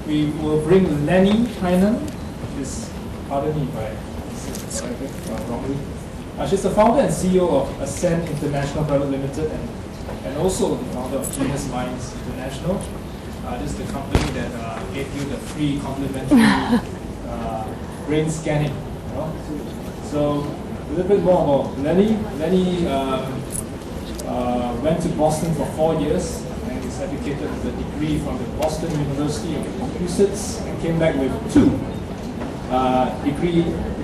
we will bring Lenny Heinen. Pardon me if I said it wrongly. She's the founder and CEO of Ascend International Private Limited and also the founder of Genius Minds International. This is the company that gave you the free complimentary brain scanning. You know? So a little bit more about Lenny. Lenny went to Boston for 4 years and is educated with a degree from the Boston University of Massachusetts and came back with 2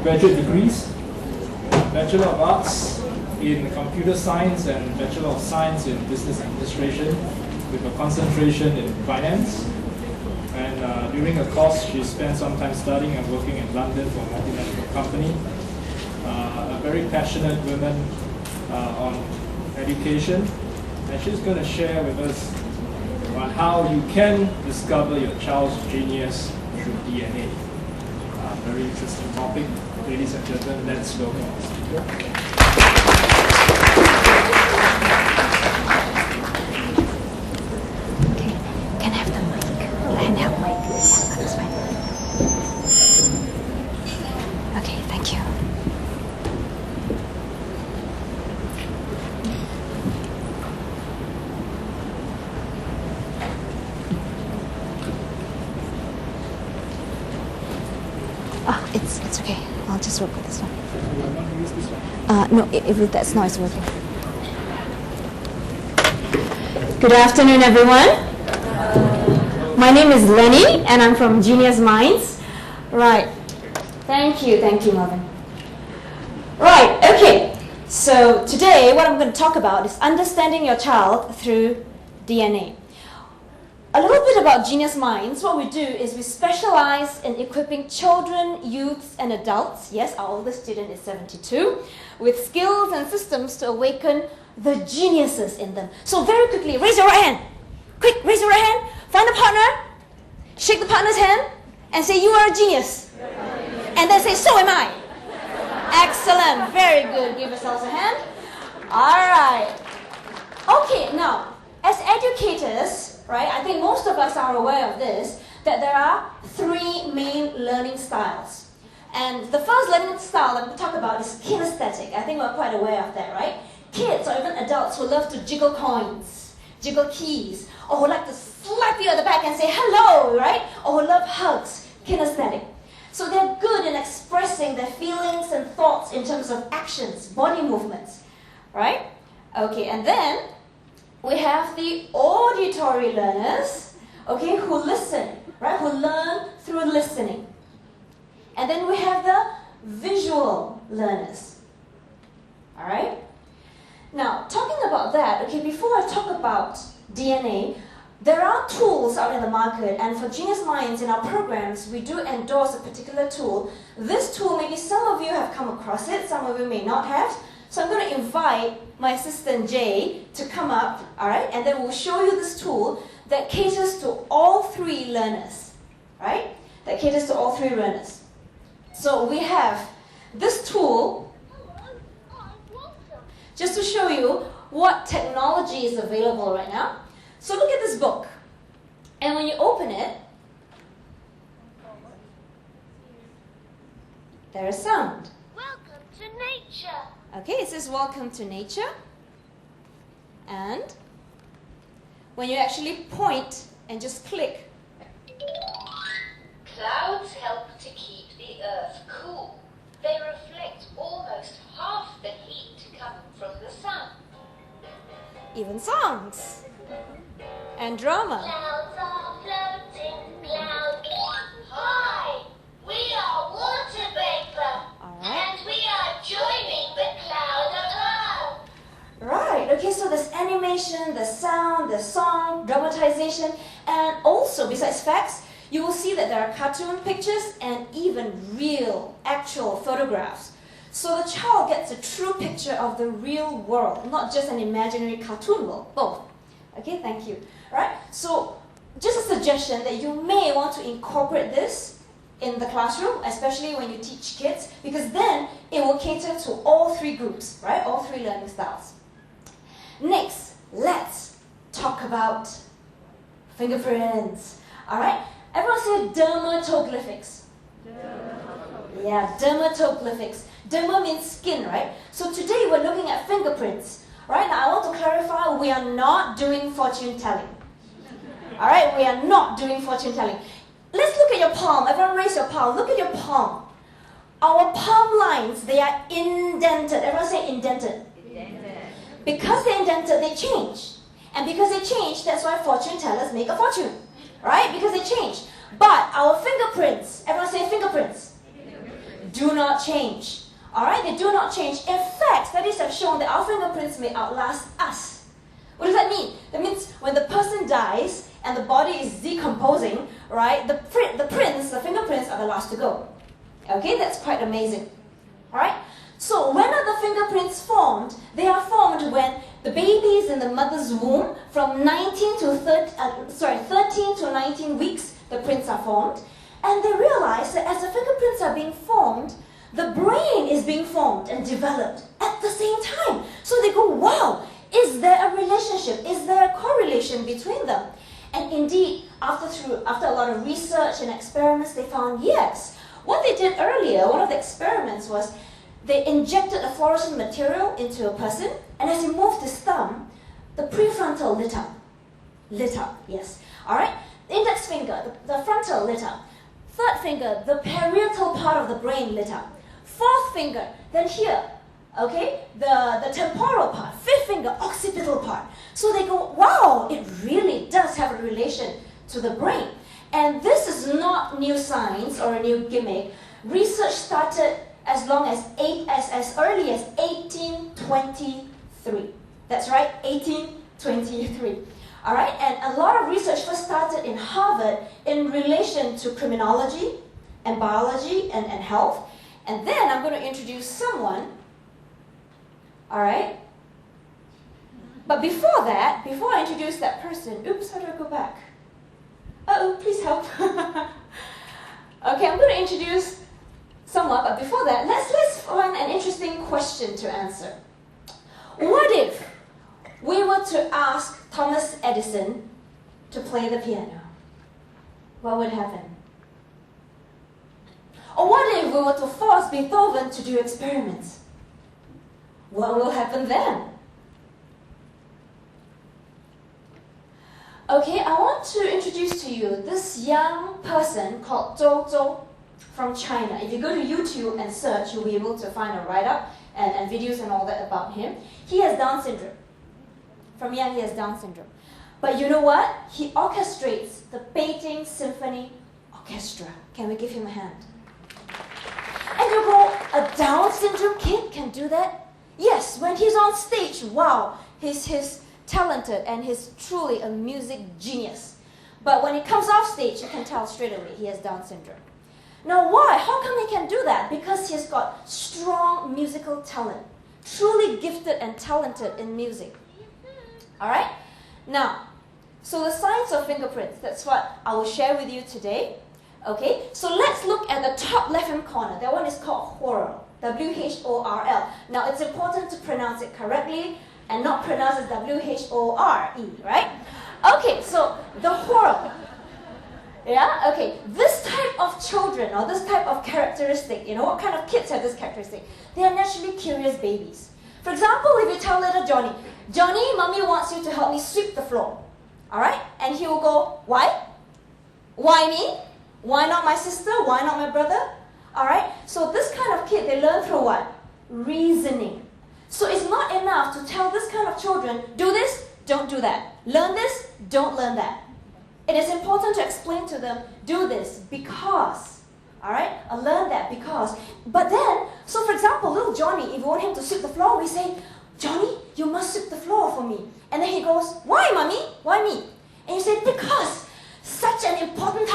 graduate degrees, Bachelor of Arts in Computer Science and Bachelor of Science in Business Administration with a concentration in finance. And during her course, she spent some time studying and working in London for a multinational company. A very passionate woman on education, and she's going to share with us on how you can discover your child's genius through DNA. Very interesting topic. Ladies and gentlemen, let's welcome our speaker. Okay, can I have the mic? Handheld mic. Yeah, that's fine. Okay, thank you. Oh, it's okay. I'll just work with this one. No, if that's not, it's working. Good afternoon, everyone. My name is Lenny, and I'm from Genius Minds. Right. Thank you, Marvin. Right, okay. So today, what I'm going to talk about is understanding your child through DNA. A little bit about Genius Minds. What we do is we specialize in equipping children, youths, and adults, yes, our oldest student is 72, with skills and systems to awaken the geniuses in them. So very quickly, raise your right hand. Quick, raise your right hand. Find a partner, shake the partner's hand, and say, you are a genius. And then say, so am I. Excellent, very good. Give yourselves a hand. All right. Okay, now, as educators, right, I think most of us are aware of this, that there are 3 main learning styles. And the first learning style that we talk about is kinesthetic. I think we're quite aware of that, right? Kids or even adults who love to jiggle coins, jiggle keys, or who like to slap you at the back and say hello, right? Or who love hugs, kinesthetic. So they're good in expressing their feelings and thoughts in terms of actions, body movements, right? Okay, and then we have the auditory learners, okay, who listen, right, who learn through listening. And then we have the visual learners, all right? Now, talking about that, okay, before I talk about DNA, there are tools out in the market, and for Genius Minds in our programs, we do endorse a particular tool. This tool, maybe some of you have come across it, some of you may not have. So I'm going to invite my assistant Jay to come up, all right, and then we'll show you this tool that caters to all 3 learners, right? That caters to all 3 learners. So we have this tool just to show you what technology is available right now. So look at this book, and when you open it, there is sound. Welcome to nature. Okay, it says welcome to nature. And when you actually point and just click. Clouds help to keep the earth cool. They reflect almost half the heat coming from the sun. Even songs. And drama. Clouds are floating, clouds. Hi, we are water vapor. All right. And we are joining the cloud above. Right, okay, so there's animation, there's sound, there's song, dramatization, and also, besides facts, you will see that there are cartoon pictures and even real, actual photographs. So the child gets a true picture of the real world, not just an imaginary cartoon world, both. Okay, thank you. Right, so just a suggestion that you may want to incorporate this in the classroom, especially when you teach kids, because then it will cater to all 3 groups, right? All 3 learning styles. Next, let's talk about fingerprints. All right, everyone's say dermatoglyphics? Yeah, dermatoglyphics. Derma means skin, right? So today we're looking at fingerprints. Right, now I want to clarify, we are not doing fortune telling. Alright, we are not doing fortune telling. Let's look at your palm. Everyone raise your palm. Look at your palm. Our palm lines, they are indented. Everyone say indented. Because they're indented, they change. And because they change, that's why fortune tellers make a fortune. Right? Because they change. But our fingerprints, everyone say fingerprints, do not change. Alright, they do not change. In fact, studies have shown that our fingerprints may outlast us. What does that mean? That means when the person dies and the body is decomposing, right, the fingerprints are the last to go. Okay, that's quite amazing. Alright, so when are the fingerprints formed? They are formed when the baby is in the mother's womb from 13 to 19 weeks, the prints are formed. And they realize that as the fingerprints are being formed, the brain is being formed and developed at the same time. So they go, wow, is there a relationship? Is there a correlation between them? And indeed, after a lot of research and experiments, they found yes. What they did earlier, one of the experiments was they injected a fluorescent material into a person, and as he moved his thumb, the prefrontal lit up. Lit up, yes. Alright? Index finger, the frontal lit up. Third finger, the parietal part of the brain lit up. Fourth finger, then here, okay, the temporal part. Fifth finger, occipital part. So they go, wow, it really does have a relation to the brain. And this is not new science or a new gimmick. Research started as early as 1823. That's right, 1823. All right, and a lot of research first started in Harvard in relation to criminology and biology and health. And then I'm going to introduce someone, all right? But before that, before I introduce that person, oops, how do I go back? Uh-oh, please help. Okay, I'm going to introduce someone, but before that, let's find an interesting question to answer. What if we were to ask Thomas Edison to play the piano? What would happen? Or what if we were to force Beethoven to do experiments? What will happen then? Okay, I want to introduce to you this young person called Zhou Zhou from China. If you go to YouTube and search, you'll be able to find a write-up and videos and all that about him. He has Down syndrome. From young, he has Down syndrome. But you know what? He orchestrates the Beijing Symphony Orchestra. Can we give him a hand? And you go, a Down syndrome kid can do that? Yes, when he's on stage, wow, he's talented and he's truly a music genius. But when he comes off stage, you can tell straight away he has Down syndrome. Now why? How come he can do that? Because he's got strong musical talent, truly gifted and talented in music. Alright? Now, so the science of fingerprints, that's what I will share with you today. Okay, so let's look at the top left-hand corner. That one is called whorl, W-H-O-R-L. Now, it's important to pronounce it correctly and not pronounce it W-H-O-R-E, right? Okay, so the whorl. Yeah, okay. This type of children or this type of characteristic, what kind of kids have this characteristic? They are naturally curious babies. For example, if you tell little Johnny, Johnny, mommy wants you to help me sweep the floor. Alright? And he will go, why? Why me? Why not my sister? Why not my brother? Alright? So this kind of kid, they learn through what? Reasoning. So it's not enough to tell this kind of children, do this, don't do that. Learn this, don't learn that. It is important to explain to them, do this because. Alright? Learn that because. But then, so for example, little Johnny, if you want him to sweep the floor, we say, Johnny, you must sweep the floor for me. And then he goes, why, mommy? Why me? And you say, because such an important task